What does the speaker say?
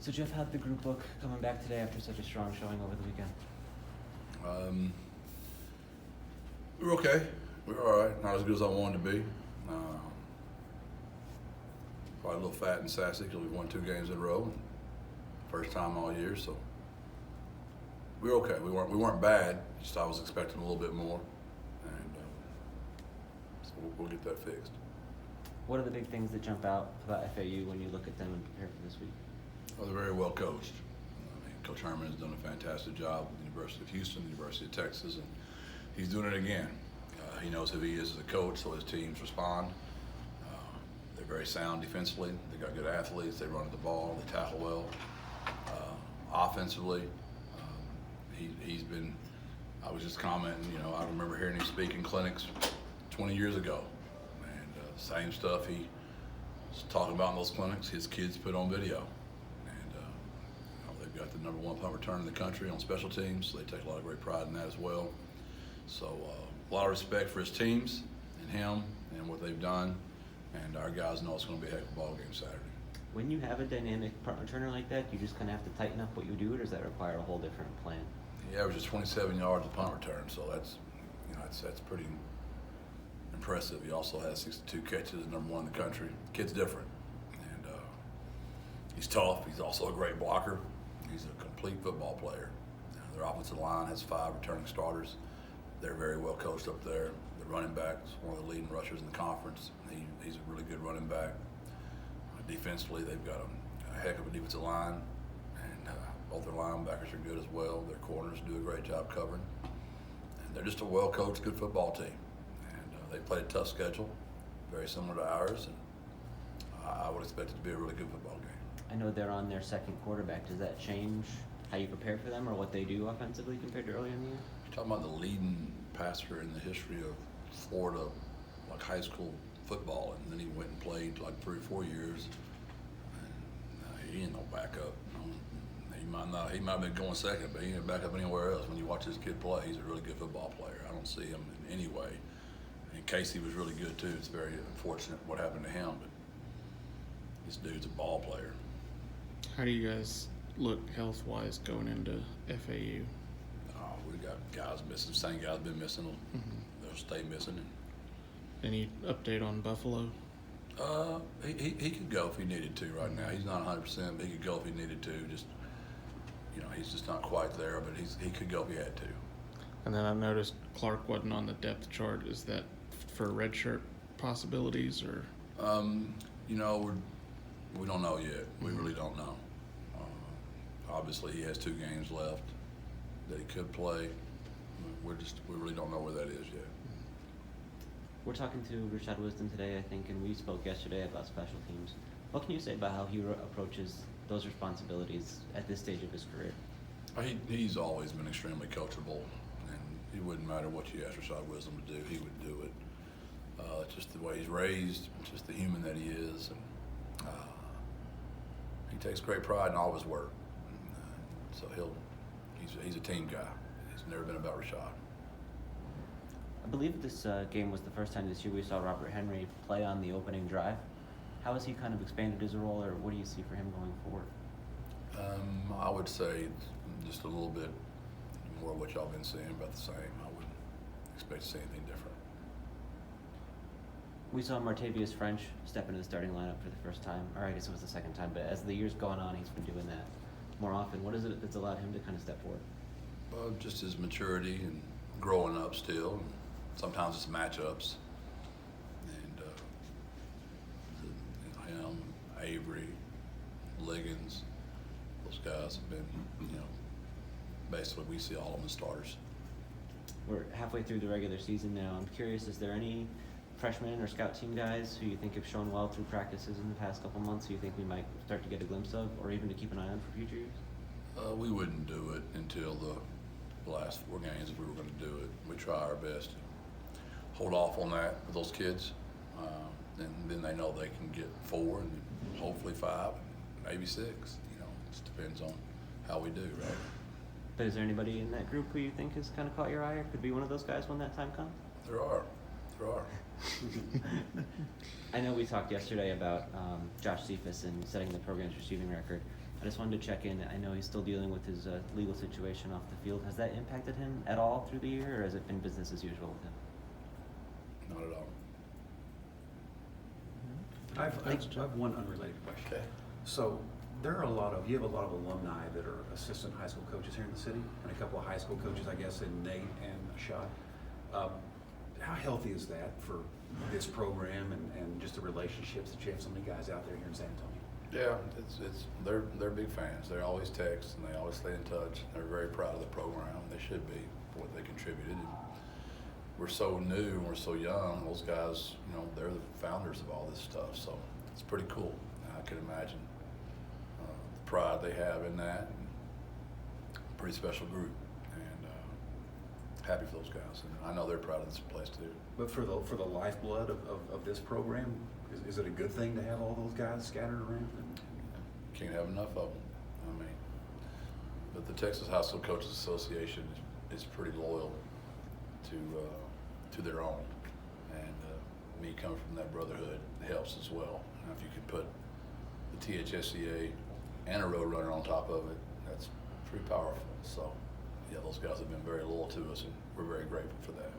So Jeff, how'd the group look coming back today after such a strong showing over the weekend? We were okay. We were all right. Not as good as I wanted to be. Probably a little fat and sassy because we won 2 games in a row. First time all year, so we were okay. We weren't bad. Just I was expecting a little bit more, and so we'll get that fixed. What are the big things that jump out about FAU when you look at them and prepare for this week? Well, they're very well coached. I mean, Coach Herman has done a fantastic job at the University of Houston, the University of Texas, and he's doing it again. He knows who he is as a coach, so his teams respond. They're very sound defensively. They got good athletes. They run the ball. They tackle well. Offensively, he's been. I was just commenting. I remember hearing him speak in clinics 20 years ago, and same stuff he was talking about in those clinics. His kids put on video. They've got the #1 punt return in the country on special teams. So they take a lot of great pride in that as well. So a lot of respect for his teams and him and what they've done. And our guys know it's going to be a heck of a ball game Saturday. When you have a dynamic punt returner like that, you just kind of have to tighten up what you do, or does that require a whole different plan? He averages 27 yards a punt return, so that's pretty impressive. He also has 62 catches, #1 in the country. Kid's different, and he's tough. He's also a great blocker. He's a complete football player. Their offensive line has 5 returning starters. They're very well coached up there. The running back's one of the leading rushers in the conference. He's a really good running back. Defensively, they've got a heck of a defensive line, and both their linebackers are good as well. Their corners do a great job covering. And they're just a well-coached, good football team. And they play a tough schedule, very similar to ours, and I would expect it to be a really good football game. I know they're on their second quarterback. Does that change how you prepare for them or what they do offensively compared to earlier in the year? You're talking about the leading passer in the history of Florida, like high school football, and then he went and played like 3 or 4 years. And he ain't no backup. He might have been going second, but he ain't back up anywhere else. When you watch this kid play, he's a really good football player. I don't see him in any way. And Casey was really good too. It's very unfortunate what happened to him, but this dude's a ball player. How do you guys look health-wise going into FAU? We got guys missing. Same guys been missing. They'll stay missing. Any update on Buffalo? He could go if he needed to right now. He's not 100%, but he could go if he needed to. He's just not quite there, but he could go if he had to. And then I noticed Clark wasn't on the depth chart. Is that for redshirt possibilities or? We don't know yet. We really don't know. Obviously, he has 2 games left that he could play. We really don't know where that is yet. We're talking to Rashad Wisdom today, I think, and we spoke yesterday about special teams. What can you say about how he approaches those responsibilities at this stage of his career? He's always been extremely coachable, and it wouldn't matter what you asked Rashad Wisdom to do, he would do it. It's just the way he's raised, it's just the human that he is, and he takes great pride in all of his work. So he's a team guy. It's never been about Rashad. I believe this game was the first time this year we saw Robert Henry play on the opening drive. How has he kind of expanded his role, or what do you see for him going forward? I would say just a little bit more of what y'all been seeing, about the same. I wouldn't expect to see anything different. We saw Martavius French step into the starting lineup for the first time, or I guess it was the second time, but as the year's gone on, he's been doing that more often. What is it that's allowed him to kind of step forward? Just his maturity and growing up still. Sometimes it's matchups. And him, Avery, Liggins, those guys have been, basically we see all of them as starters. We're halfway through the regular season now. I'm curious, is there any freshmen or scout team guys who you think have shown well through practices in the past couple months who you think we might start to get a glimpse of, or even to keep an eye on for future years? We wouldn't do it until the last 4 games if we were going to do it. We try our best to hold off on that with those kids, and then they know they can get 4 and hopefully 5, maybe 6. It just depends on how we do, right? But is there anybody in that group who you think has kind of caught your eye or could be one of those guys when that time comes? There are. I know we talked yesterday about Josh Cephas and setting the program's receiving record. I just wanted to check in. I know he's still dealing with his legal situation off the field. Has that impacted him at all through the year, or has it been business as usual with him? Not at all. I have one unrelated question. Okay. So you have a lot of alumni that are assistant high school coaches here in the city, and a couple of high school coaches, I guess, in Nate and Shad. How healthy is that for this program and just the relationships that you have so many guys out there here in San Antonio? Yeah, they're big fans. They always text and they always stay in touch. They're very proud of the program. They should be for what they contributed. And we're so new and we're so young. Those guys, they're the founders of all this stuff. So it's pretty cool. I can imagine the pride they have in that. Pretty special group, and happy for those guys. And I know they're proud of this place too. But for the lifeblood of this program, is it a good thing to have all those guys scattered around? Can't have enough of them. But the Texas High School Coaches Association is pretty loyal to their own, and me coming from that brotherhood helps as well. Now, if you could put the THSCA and a road runner on top of it, that's pretty powerful. So, yeah, those guys have been very loyal to us, and we're very grateful for that.